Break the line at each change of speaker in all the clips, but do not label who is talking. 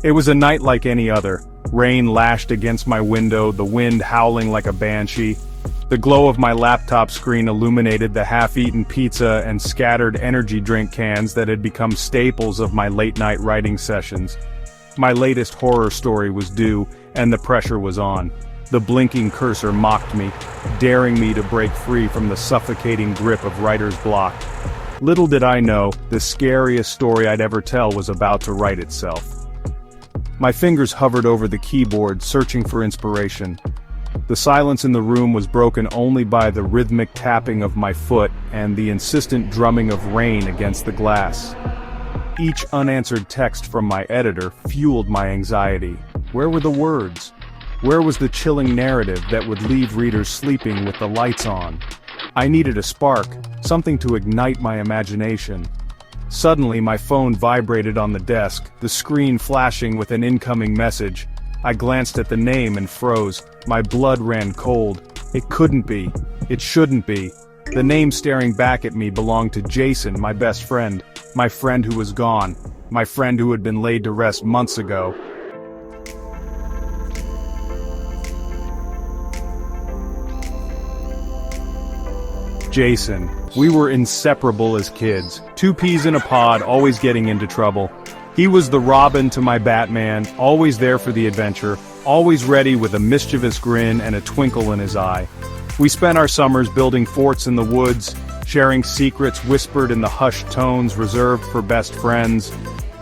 It was a night like any other. Rain lashed against my window, the wind howling like a banshee. The glow of my laptop screen illuminated the half-eaten pizza and scattered energy drink cans that had become staples of my late-night writing sessions. My latest horror story was due, and the pressure was on. The blinking cursor mocked me, daring me to break free from the suffocating grip of writer's block. Little did I know, the scariest story I'd ever tell was about to write itself. My fingers hovered over the keyboard, searching for inspiration. The silence in the room was broken only by the rhythmic tapping of my foot and the insistent drumming of rain against the glass. Each unanswered text from my editor fueled my anxiety. Where were the words? Where was the chilling narrative that would leave readers sleeping with the lights on? I needed a spark, something to ignite my imagination. Suddenly my phone vibrated on the desk, the screen flashing with an incoming message. I glanced at the name and froze. My blood ran cold. It couldn't be. It shouldn't be. The name staring back at me belonged to Jason, my best friend. My friend who was gone. My friend who had been laid to rest months ago. Jason. We were inseparable as kids. Two peas in a pod, always getting into trouble. He was the Robin to my Batman, always there for the adventure, always ready with a mischievous grin and a twinkle in his eye. We spent our summers building forts in the woods, sharing secrets whispered in the hushed tones reserved for best friends.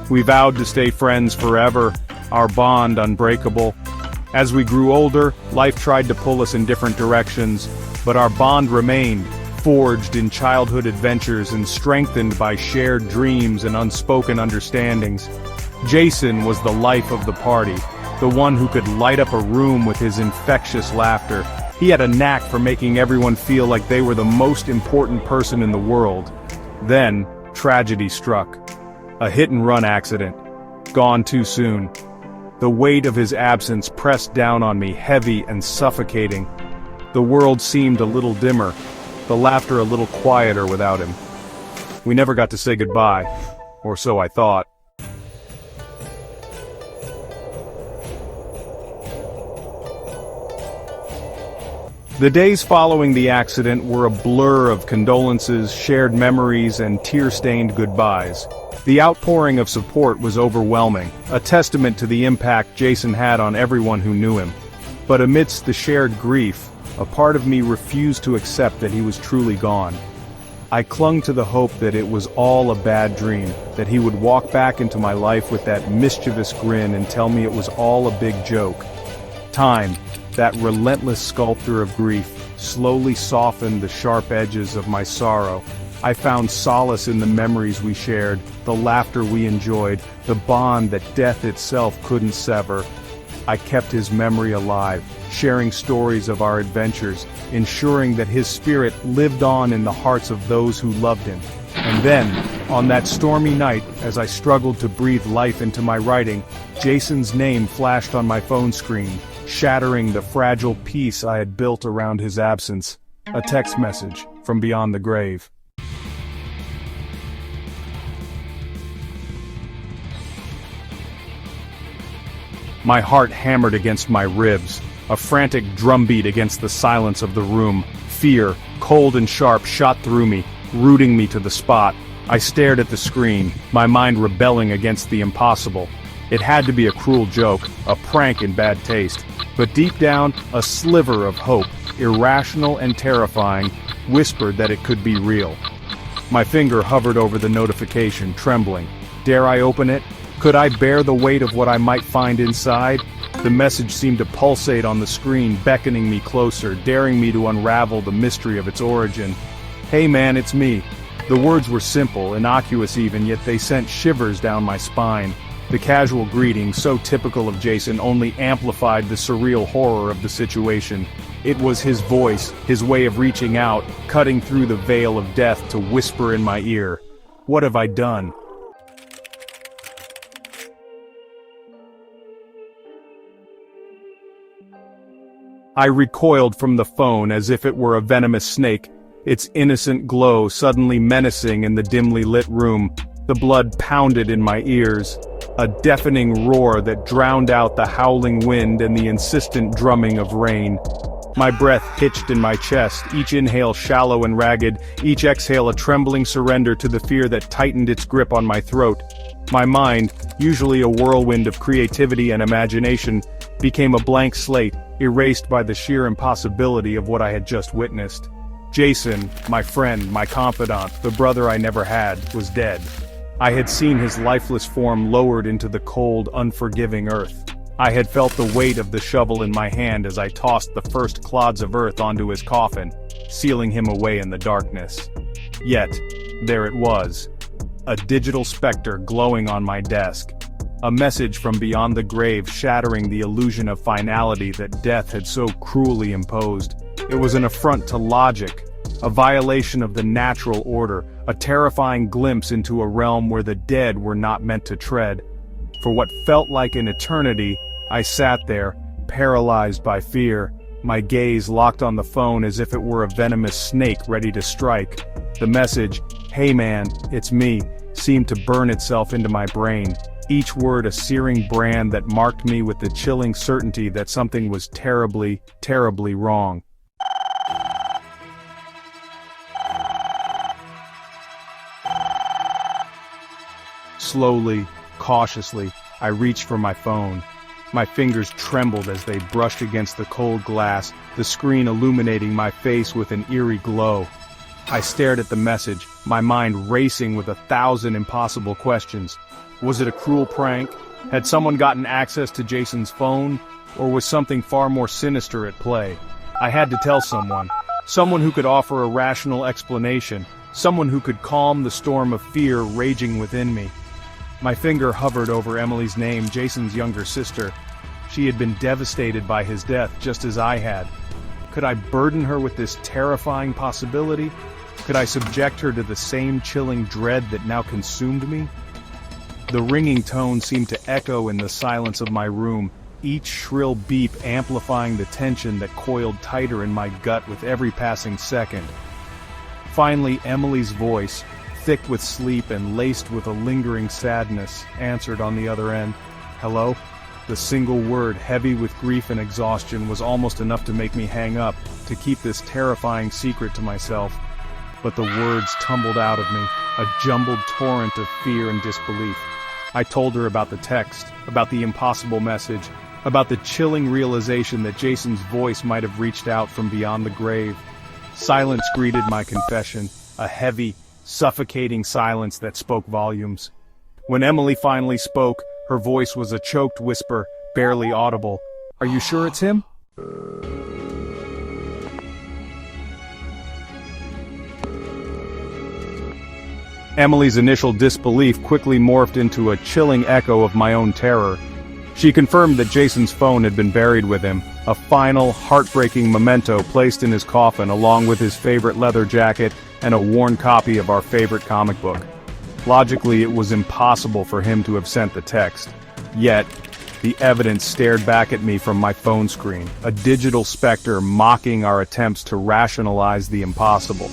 We vowed to stay friends forever, our bond unbreakable. As we grew older, life tried to pull us in different directions, but our bond remained, forged in childhood adventures and strengthened by shared dreams and unspoken understandings. Jason was the life of the party, the one who could light up a room with his infectious laughter. He had a knack for making everyone feel like they were the most important person in the world. Then, tragedy struck. A hit-and-run accident. Gone too soon. The weight of his absence pressed down on me, heavy and suffocating. The world seemed a little dimmer, the laughter a little quieter without him. We never got to say goodbye, or so I thought. The days following the accident were a blur of condolences, shared memories, and tear-stained goodbyes. The outpouring of support was overwhelming, a testament to the impact Jason had on everyone who knew him. But amidst the shared grief, a part of me refused to accept that he was truly gone. I clung to the hope that it was all a bad dream, that he would walk back into my life with that mischievous grin and tell me it was all a big joke. Time, that relentless sculptor of grief, slowly softened the sharp edges of my sorrow. I found solace in the memories we shared, the laughter we enjoyed, the bond that death itself couldn't sever. I kept his memory alive, sharing stories of our adventures, ensuring that his spirit lived on in the hearts of those who loved him. And then, on that stormy night, as I struggled to breathe life into my writing, Jason's name flashed on my phone screen, shattering the fragile peace I had built around his absence. A text message from beyond the grave. My heart hammered against my ribs, a frantic drumbeat against the silence of the room. Fear, cold and sharp, shot through me, rooting me to the spot. I stared at the screen, my mind rebelling against the impossible. It had to be a cruel joke, a prank in bad taste. But deep down, a sliver of hope, irrational and terrifying, whispered that it could be real. My finger hovered over the notification, trembling. Dare I open it? Could I bear the weight of what I might find inside? The message seemed to pulsate on the screen, beckoning me closer, daring me to unravel the mystery of its origin. Hey man, it's me. The words were simple, innocuous even, yet they sent shivers down my spine. The casual greeting, so typical of Jason, only amplified the surreal horror of the situation. It was his voice, his way of reaching out, cutting through the veil of death to whisper in my ear. What have I done? I recoiled from the phone as if it were a venomous snake, its innocent glow suddenly menacing in the dimly lit room. The blood pounded in my ears. a deafening roar that drowned out the howling wind and the insistent drumming of rain. My breath hitched in my chest, each inhale shallow and ragged, each exhale a trembling surrender to the fear that tightened its grip on my throat. My mind, usually a whirlwind of creativity and imagination, became a blank slate, erased by the sheer impossibility of what I had just witnessed. Jason, my friend, my confidant, the brother I never had, was dead. I had seen his lifeless form lowered into the cold, unforgiving earth. I had felt the weight of the shovel in my hand as I tossed the first clods of earth onto his coffin, sealing him away in the darkness. Yet, there it was. A digital specter glowing on my desk. A message from beyond the grave shattering the illusion of finality that death had so cruelly imposed. It was an affront to logic, a violation of the natural order, a terrifying glimpse into a realm where the dead were not meant to tread. For what felt like an eternity, I sat there, paralyzed by fear, my gaze locked on the phone as if it were a venomous snake ready to strike. The message, "Hey man, it's me," seemed to burn itself into my brain, each word a searing brand that marked me with the chilling certainty that something was terribly, terribly wrong. Slowly, cautiously, I reached for my phone. My fingers trembled as they brushed against the cold glass, the screen illuminating my face with an eerie glow. I stared at the message, my mind racing with 1,000 impossible questions. Was it a cruel prank? Had someone gotten access to Jason's phone? Or was something far more sinister at play? I had to tell someone. Someone who could offer a rational explanation. Someone who could calm the storm of fear raging within me. My finger hovered over Emily's name, Jason's younger sister. She had been devastated by his death, just as I had. Could I burden her with this terrifying possibility? Could I subject her to the same chilling dread that now consumed me? The ringing tone seemed to echo in the silence of my room, each shrill beep amplifying the tension that coiled tighter in my gut with every passing second. Finally, Emily's voice, thick with sleep and laced with a lingering sadness, answered on the other end. "Hello?" The single word, heavy with grief and exhaustion, was almost enough to make me hang up, to keep this terrifying secret to myself. But the words tumbled out of me, a jumbled torrent of fear and disbelief. I told her about the text, about the impossible message, about the chilling realization that Jason's voice might have reached out from beyond the grave. Silence greeted my confession, a heavy, suffocating silence that spoke volumes. When Emily finally spoke, her voice was a choked whisper, barely audible. "Are you sure it's him?" Emily's initial disbelief quickly morphed into a chilling echo of my own terror. She confirmed that Jason's phone had been buried with him, a final, heartbreaking memento placed in his coffin along with his favorite leather jacket and a worn copy of our favorite comic book. Logically, it was impossible for him to have sent the text. Yet, the evidence stared back at me from my phone screen, a digital specter mocking our attempts to rationalize the impossible.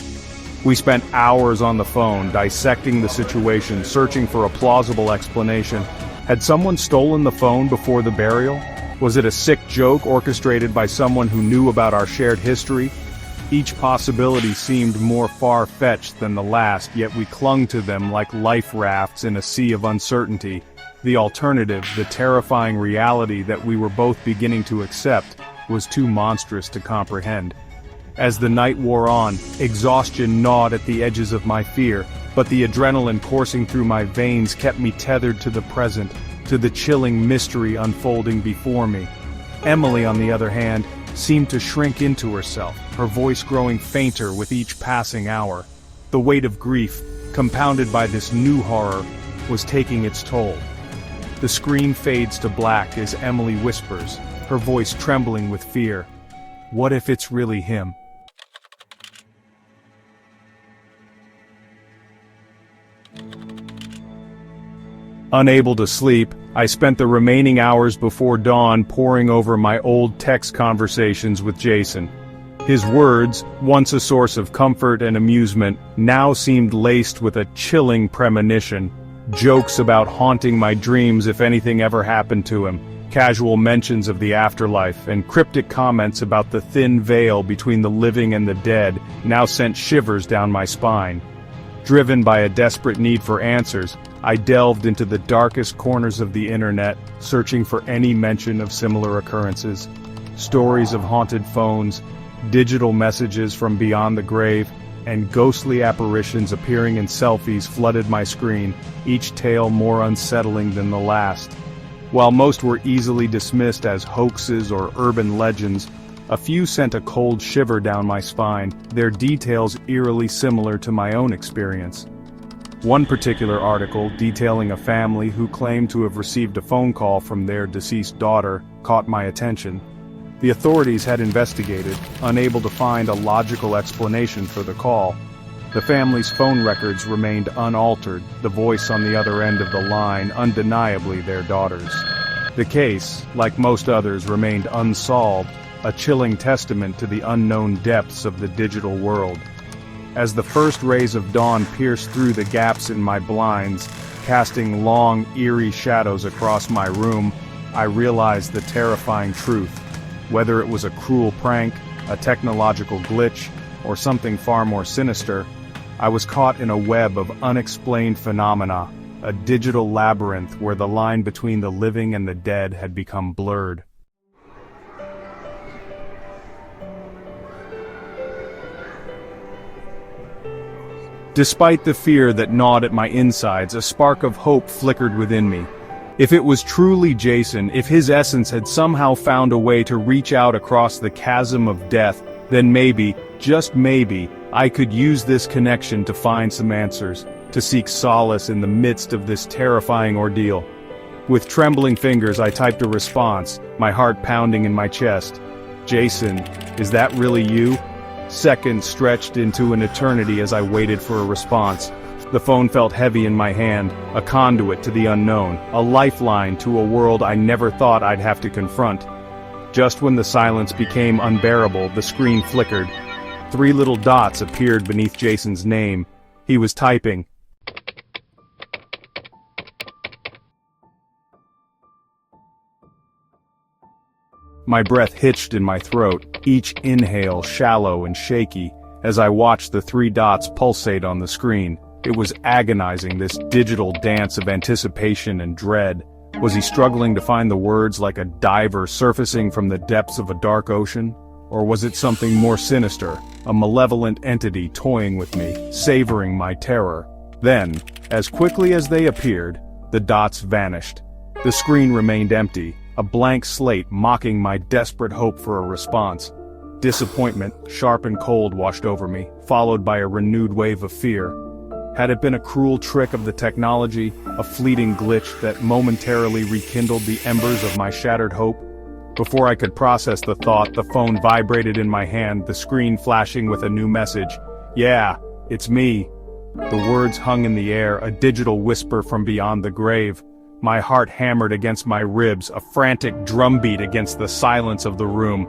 We spent hours on the phone, dissecting the situation, searching for a plausible explanation. Had someone stolen the phone before the burial? Was it a sick joke orchestrated by someone who knew about our shared history? Each possibility seemed more far-fetched than the last, yet we clung to them like life rafts in a sea of uncertainty. The alternative, the terrifying reality that we were both beginning to accept, was too monstrous to comprehend. As the night wore on, exhaustion gnawed at the edges of my fear, but the adrenaline coursing through my veins kept me tethered to the present, to the chilling mystery unfolding before me. Emily, on the other hand, seemed to shrink into herself, her voice growing fainter with each passing hour. The weight of grief, compounded by this new horror, was taking its toll. The screen fades to black as Emily whispers, her voice trembling with fear. "What if it's really him?" Unable to sleep, I spent the remaining hours before dawn poring over my old text conversations with Jason. His words, once a source of comfort and amusement, now seemed laced with a chilling premonition. Jokes about haunting my dreams if anything ever happened to him, casual mentions of the afterlife, and cryptic comments about the thin veil between the living and the dead now sent shivers down my spine. Driven by a desperate need for answers, I delved into the darkest corners of the internet, searching for any mention of similar occurrences. Stories of haunted phones, digital messages from beyond the grave, and ghostly apparitions appearing in selfies flooded my screen, each tale more unsettling than the last. While most were easily dismissed as hoaxes or urban legends, a few sent a cold shiver down my spine, their details eerily similar to my own experience. One particular article, detailing a family who claimed to have received a phone call from their deceased daughter, caught my attention. The authorities had investigated, unable to find a logical explanation for the call. The family's phone records remained unaltered, the voice on the other end of the line undeniably their daughter's. The case, like most others, remained unsolved, a chilling testament to the unknown depths of the digital world. As the first rays of dawn pierced through the gaps in my blinds, casting long, eerie shadows across my room, I realized the terrifying truth. Whether it was a cruel prank, a technological glitch, or something far more sinister, I was caught in a web of unexplained phenomena, a digital labyrinth where the line between the living and the dead had become blurred. Despite the fear that gnawed at my insides, a spark of hope flickered within me. If it was truly Jason, if his essence had somehow found a way to reach out across the chasm of death, then maybe, just maybe, I could use this connection to find some answers, to seek solace in the midst of this terrifying ordeal. With trembling fingers I typed a response, my heart pounding in my chest. "Jason, is that really you?" Seconds stretched into an eternity as I waited for a response. The phone felt heavy in my hand, a conduit to the unknown, a lifeline to a world I never thought I'd have to confront. Just when the silence became unbearable, the screen flickered. 3 little dots appeared beneath Jason's name. He was typing. My breath hitched in my throat, each inhale shallow and shaky, as I watched the 3 dots pulsate on the screen. It was agonizing, this digital dance of anticipation and dread. Was he struggling to find the words like a diver surfacing from the depths of a dark ocean? Or was it something more sinister, a malevolent entity toying with me, savoring my terror? Then, as quickly as they appeared, the dots vanished. The screen remained empty, a blank slate mocking my desperate hope for a response. Disappointment, sharp and cold, washed over me, followed by a renewed wave of fear. Had it been a cruel trick of the technology, a fleeting glitch that momentarily rekindled the embers of my shattered hope? Before I could process the thought, the phone vibrated in my hand, the screen flashing with a new message. "Yeah, it's me." The words hung in the air, a digital whisper from beyond the grave. My heart hammered against my ribs, a frantic drumbeat against the silence of the room.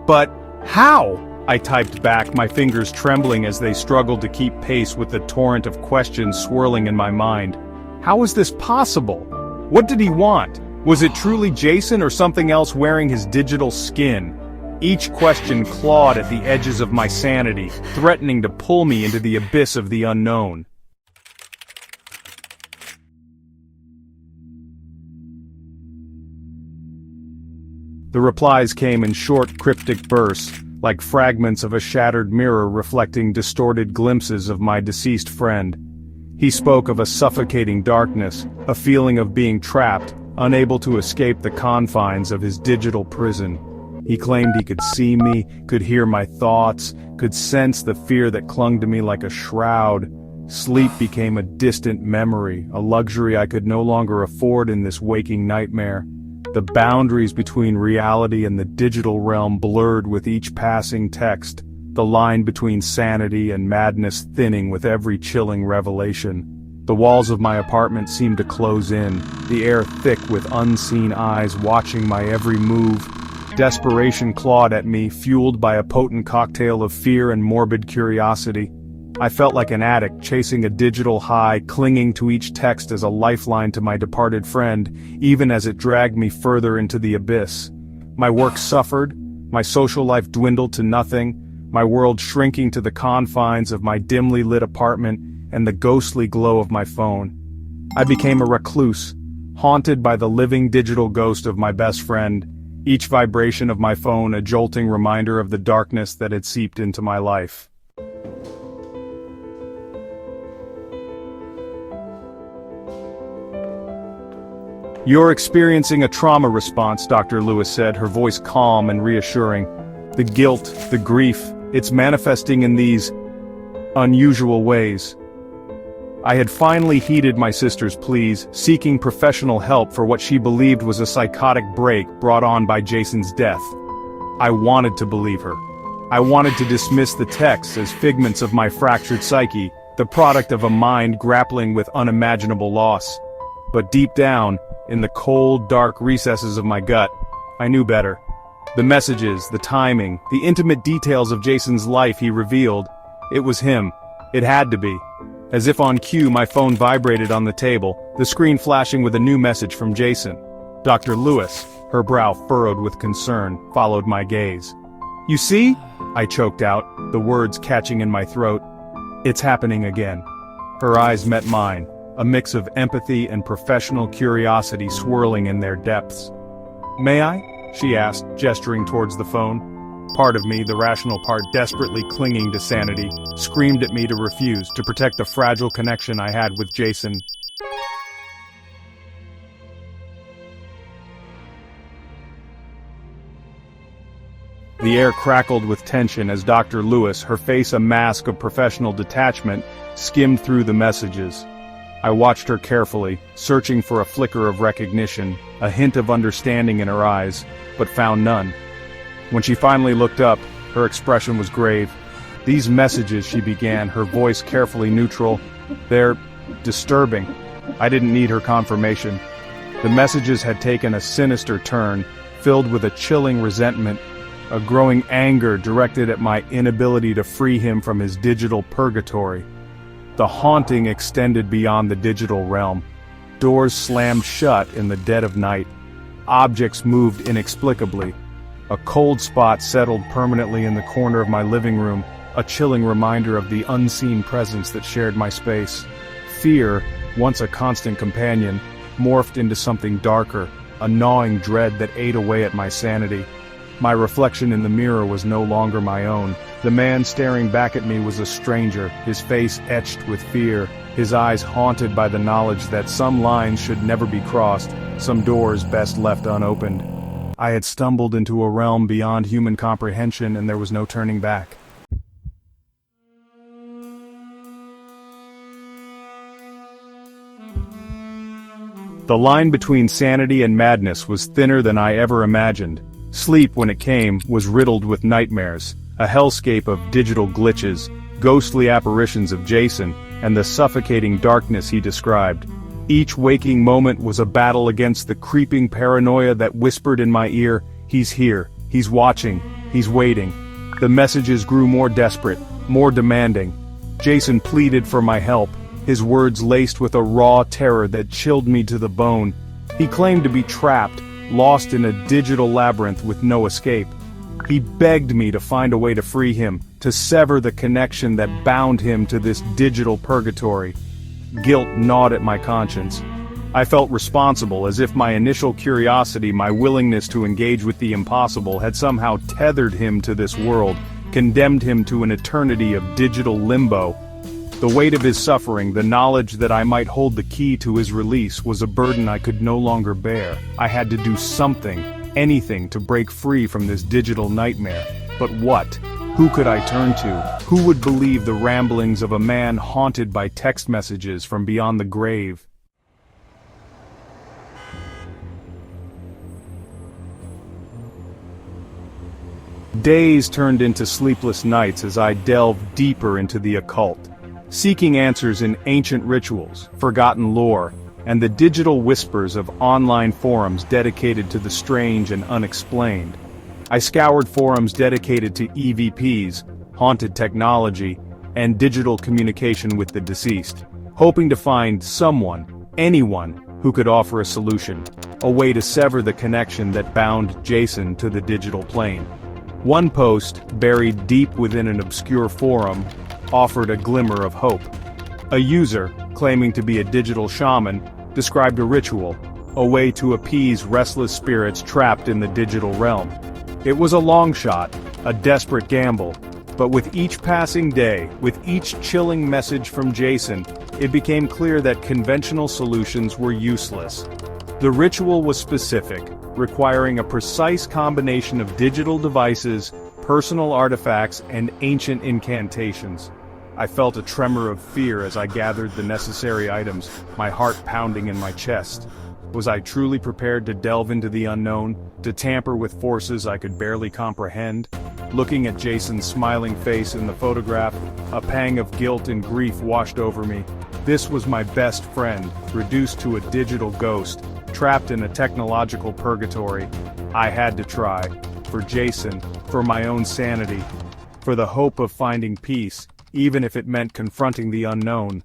"But how?" I typed back, my fingers trembling as they struggled to keep pace with the torrent of questions swirling in my mind. How was this possible? What did he want? Was it truly Jason or something else wearing his digital skin? Each question clawed at the edges of my sanity, threatening to pull me into the abyss of the unknown. The replies came in short, cryptic bursts, like fragments of a shattered mirror reflecting distorted glimpses of my deceased friend. He spoke of a suffocating darkness, a feeling of being trapped, unable to escape the confines of his digital prison. He claimed he could see me, could hear my thoughts, could sense the fear that clung to me like a shroud. Sleep became a distant memory, a luxury I could no longer afford in this waking nightmare. The boundaries between reality and the digital realm blurred with each passing text, the line between sanity and madness thinning with every chilling revelation. The walls of my apartment seemed to close in, the air thick with unseen eyes watching my every move. Desperation clawed at me, fueled by a potent cocktail of fear and morbid curiosity. I felt like an addict chasing a digital high, clinging to each text as a lifeline to my departed friend, even as it dragged me further into the abyss. My work suffered, my social life dwindled to nothing, my world shrinking to the confines of my dimly lit apartment and the ghostly glow of my phone. I became a recluse, haunted by the living digital ghost of my best friend, each vibration of my phone a jolting reminder of the darkness that had seeped into my life. "You're experiencing a trauma response," Dr. Lewis said, her voice calm and reassuring. "The guilt, the grief, it's manifesting in these unusual ways." I had finally heeded my sister's pleas, seeking professional help for what she believed was a psychotic break brought on by Jason's death. I wanted to believe her. I wanted to dismiss the texts as figments of my fractured psyche, the product of a mind grappling with unimaginable loss. But deep down, in the cold, dark recesses of my gut, I knew better. The messages, the timing, the intimate details of Jason's life he revealed. It was him. It had to be. As if on cue, my phone vibrated on the table, the screen flashing with a new message from Jason. Dr. Lewis, her brow furrowed with concern, followed my gaze. "You see?" I choked out, the words catching in my throat. "It's happening again." Her eyes met mine, a mix of empathy and professional curiosity swirling in their depths. "May I?" she asked, gesturing towards the phone. Part of me, the rational part desperately clinging to sanity, screamed at me to refuse, to protect the fragile connection I had with Jason. The air crackled with tension as Dr. Lewis, her face a mask of professional detachment, skimmed through the messages. I watched her carefully, searching for a flicker of recognition, a hint of understanding in her eyes, but found none. When she finally looked up, her expression was grave. "These messages," she began, her voice carefully neutral, "they're disturbing." I didn't need her confirmation. The messages had taken a sinister turn, filled with a chilling resentment, a growing anger directed at my inability to free him from his digital purgatory. The haunting extended beyond the digital realm. Doors slammed shut in the dead of night. Objects moved inexplicably. A cold spot settled permanently in the corner of my living room, a chilling reminder of the unseen presence that shared my space. Fear, once a constant companion, morphed into something darker, a gnawing dread that ate away at my sanity. My reflection in the mirror was no longer my own. The man staring back at me was a stranger, his face etched with fear, his eyes haunted by the knowledge that some lines should never be crossed, some doors best left unopened. I had stumbled into a realm beyond human comprehension, and there was no turning back. The line between sanity and madness was thinner than I ever imagined. Sleep, when it came, was riddled with nightmares, a hellscape of digital glitches, ghostly apparitions of Jason, and the suffocating darkness he described. Each waking moment was a battle against the creeping paranoia that whispered in my ear, "He's here, he's watching, he's waiting." The messages grew more desperate, more demanding. Jason pleaded for my help, his words laced with a raw terror that chilled me to the bone. He claimed to be trapped, lost in a digital labyrinth with no escape. He begged me to find a way to free him, to sever the connection that bound him to this digital purgatory. Guilt gnawed at my conscience. I felt responsible, as if my initial curiosity, my willingness to engage with the impossible, had somehow tethered him to this world, condemned him to an eternity of digital limbo. The weight of his suffering, the knowledge that I might hold the key to his release, was a burden I could no longer bear. I had to do something, anything, to break free from this digital nightmare. But what? Who could I turn to? Who would believe the ramblings of a man haunted by text messages from beyond the grave? Days turned into sleepless nights as I delved deeper into the occult, seeking answers in ancient rituals, forgotten lore, and the digital whispers of online forums dedicated to the strange and unexplained. I scoured forums dedicated to EVPs, haunted technology, and digital communication with the deceased, hoping to find someone, anyone, who could offer a solution, a way to sever the connection that bound Jason to the digital plane. One post, buried deep within an obscure forum, offered a glimmer of hope. A user, claiming to be a digital shaman, described a ritual, a way to appease restless spirits trapped in the digital realm. It was a long shot, a desperate gamble, but with each passing day, with each chilling message from Jason, it became clear that conventional solutions were useless. The ritual was specific, requiring a precise combination of digital devices, personal artifacts, and ancient incantations. I felt a tremor of fear as I gathered the necessary items, my heart pounding in my chest. Was I truly prepared to delve into the unknown, to tamper with forces I could barely comprehend? Looking at Jason's smiling face in the photograph, a pang of guilt and grief washed over me. This was my best friend, reduced to a digital ghost, trapped in a technological purgatory. I had to try. For Jason, for my own sanity, for the hope of finding peace, even if it meant confronting the unknown.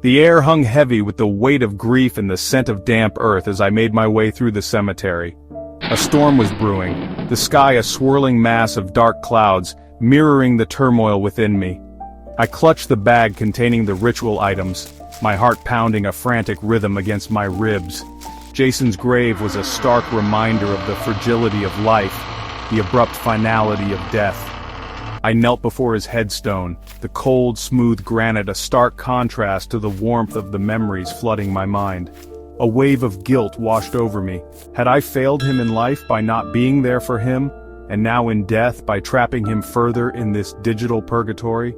The air hung heavy with the weight of grief and the scent of damp earth as I made my way through the cemetery. A storm was brewing, the sky a swirling mass of dark clouds, mirroring the turmoil within me. I clutched the bag containing the ritual items, my heart pounding a frantic rhythm against my ribs. Jason's grave was a stark reminder of the fragility of life, the abrupt finality of death. I knelt before his headstone, the cold, smooth granite a stark contrast to the warmth of the memories flooding my mind. A wave of guilt washed over me. Had I failed him in life by not being there for him, and now in death by trapping him further in this digital purgatory?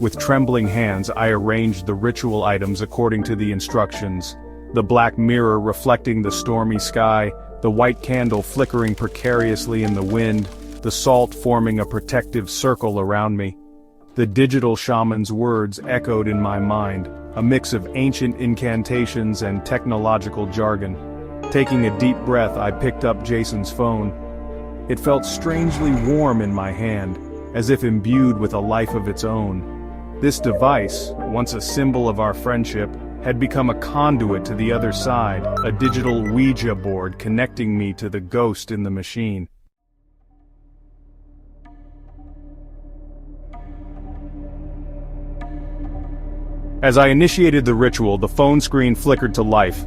With trembling hands, I arranged the ritual items according to the instructions. The black mirror reflecting the stormy sky, the white candle flickering precariously in the wind, the salt forming a protective circle around me. The digital shaman's words echoed in my mind, a mix of ancient incantations and technological jargon. Taking a deep breath, I picked up Jason's phone. It felt strangely warm in my hand, as if imbued with a life of its own. This device, once a symbol of our friendship, had become a conduit to the other side, a digital Ouija board connecting me to the ghost in the machine. As I initiated the ritual, the phone screen flickered to life.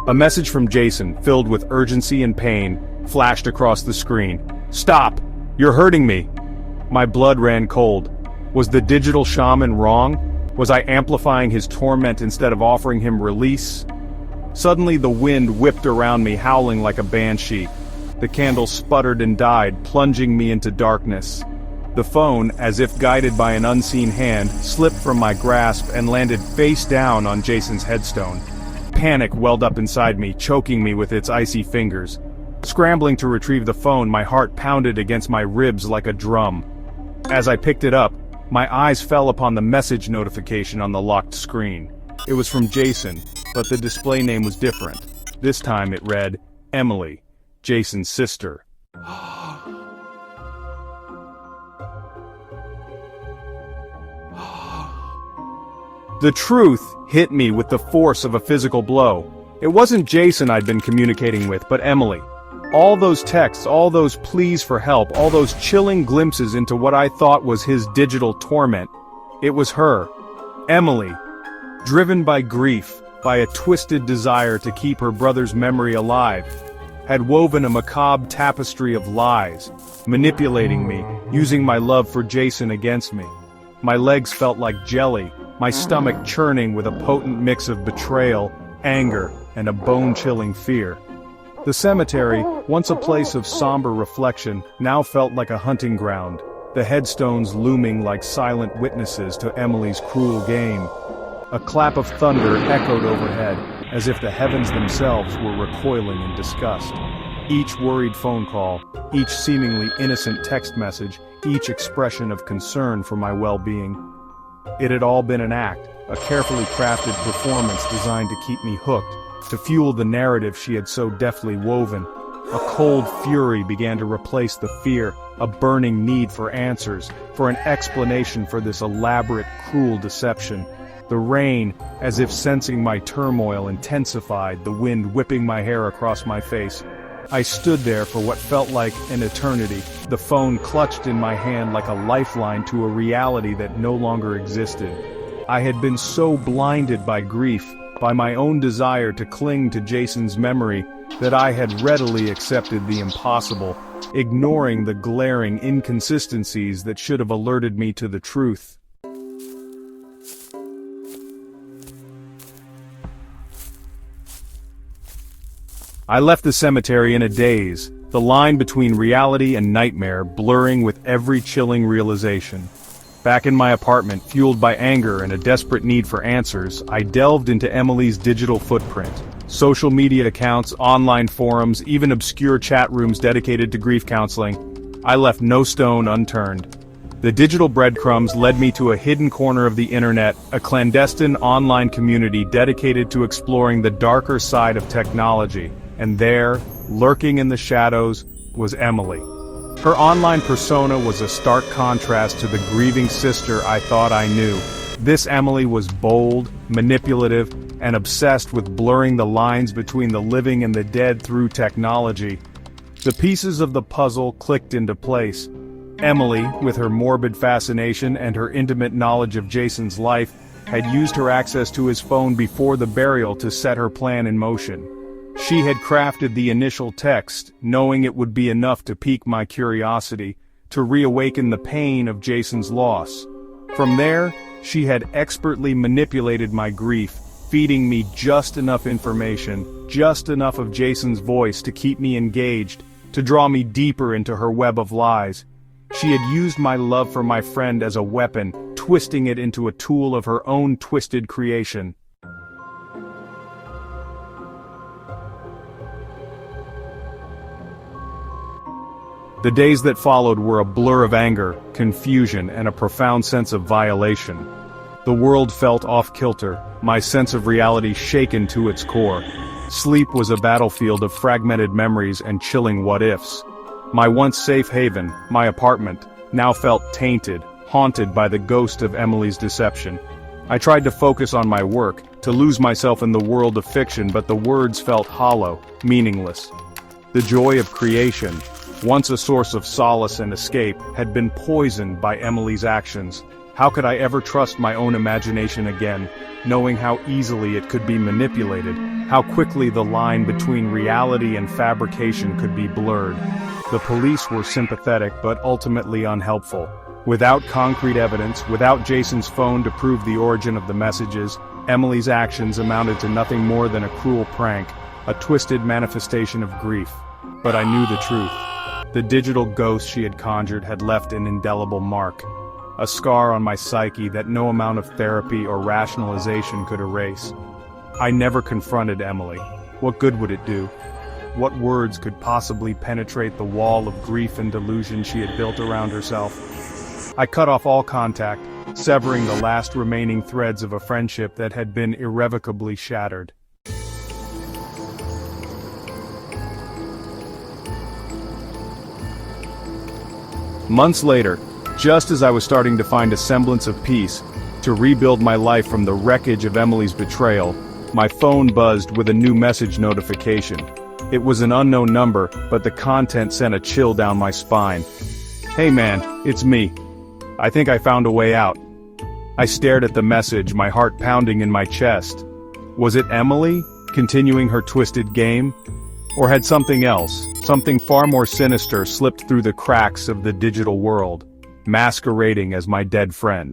A message from Jason, filled with urgency and pain, flashed across the screen. "Stop! You're hurting me!" My blood ran cold. Was the digital shaman wrong? Was I amplifying his torment instead of offering him release? Suddenly the wind whipped around me, howling like a banshee. The candle sputtered and died, plunging me into darkness. The phone, as if guided by an unseen hand, slipped from my grasp and landed face down on Jason's headstone. Panic welled up inside me, choking me with its icy fingers. Scrambling to retrieve the phone, my heart pounded against my ribs like a drum. As I picked it up, my eyes fell upon the message notification on the locked screen. It was from Jason, but the display name was different. This time it read, Emily, Jason's sister. The truth hit me with the force of a physical blow. It wasn't Jason I'd been communicating with, but Emily. All those texts, all those pleas for help, all those chilling glimpses into what I thought was his digital torment. It was her. Emily. Driven by grief, by a twisted desire to keep her brother's memory alive, had woven a macabre tapestry of lies, manipulating me, using my love for Jason against me. My legs felt like jelly, my stomach churning with a potent mix of betrayal, anger, and a bone-chilling fear. The cemetery, once a place of somber reflection, now felt like a hunting ground, the headstones looming like silent witnesses to Emily's cruel game. A clap of thunder echoed overhead, as if the heavens themselves were recoiling in disgust. Each worried phone call, each seemingly innocent text message, each expression of concern for my well-being. It had all been an act, a carefully crafted performance designed to keep me hooked, to fuel the narrative she had so deftly woven. A cold fury began to replace the fear, a burning need for answers, for an explanation for this elaborate, cruel deception. The rain, as if sensing my turmoil, intensified, the wind whipping my hair across my face. I stood there for what felt like an eternity, the phone clutched in my hand like a lifeline to a reality that no longer existed. I had been so blinded by grief, by my own desire to cling to Jason's memory, that I had readily accepted the impossible, ignoring the glaring inconsistencies that should have alerted me to the truth. I left the cemetery in a daze, the line between reality and nightmare blurring with every chilling realization. Back in my apartment, fueled by anger and a desperate need for answers, I delved into Emily's digital footprint. Social media accounts, online forums, even obscure chat rooms dedicated to grief counseling. I left no stone unturned. The digital breadcrumbs led me to a hidden corner of the internet, a clandestine online community dedicated to exploring the darker side of technology. And there, lurking in the shadows, was Emily. Her online persona was a stark contrast to the grieving sister I thought I knew. This Emily was bold, manipulative, and obsessed with blurring the lines between the living and the dead through technology. The pieces of the puzzle clicked into place. Emily, with her morbid fascination and her intimate knowledge of Jason's life, had used her access to his phone before the burial to set her plan in motion. She had crafted the initial text, knowing it would be enough to pique my curiosity, to reawaken the pain of Jason's loss. From there, she had expertly manipulated my grief, feeding me just enough information, just enough of Jason's voice to keep me engaged, to draw me deeper into her web of lies. She had used my love for my friend as a weapon, twisting it into a tool of her own twisted creation. The days that followed were a blur of anger, confusion, and a profound sense of violation. The world felt off-kilter, my sense of reality shaken to its core. Sleep was a battlefield of fragmented memories and chilling what-ifs. My once safe haven, my apartment, now felt tainted, haunted by the ghost of Emily's deception. I tried to focus on my work, to lose myself in the world of fiction, but the words felt hollow, meaningless. The joy of creation, once a source of solace and escape, had been poisoned by Emily's actions. How could I ever trust my own imagination again, knowing how easily it could be manipulated, how quickly the line between reality and fabrication could be blurred? The police were sympathetic but ultimately unhelpful. Without concrete evidence, without Jason's phone to prove the origin of the messages, Emily's actions amounted to nothing more than a cruel prank, a twisted manifestation of grief. But I knew the truth. The digital ghost she had conjured had left an indelible mark, a scar on my psyche that no amount of therapy or rationalization could erase. I never confronted Emily. What good would it do? What words could possibly penetrate the wall of grief and delusion she had built around herself? I cut off all contact, severing the last remaining threads of a friendship that had been irrevocably shattered. Months later, just as I was starting to find a semblance of peace, to rebuild my life from the wreckage of Emily's betrayal, my phone buzzed with a new message notification. It was an unknown number, but the content sent a chill down my spine. "Hey man, it's me. I think I found a way out." I stared at the message, my heart pounding in my chest. Was it Emily, continuing her twisted game? Or had something else, something far more sinister, slipped through the cracks of the digital world, masquerading as my dead friend?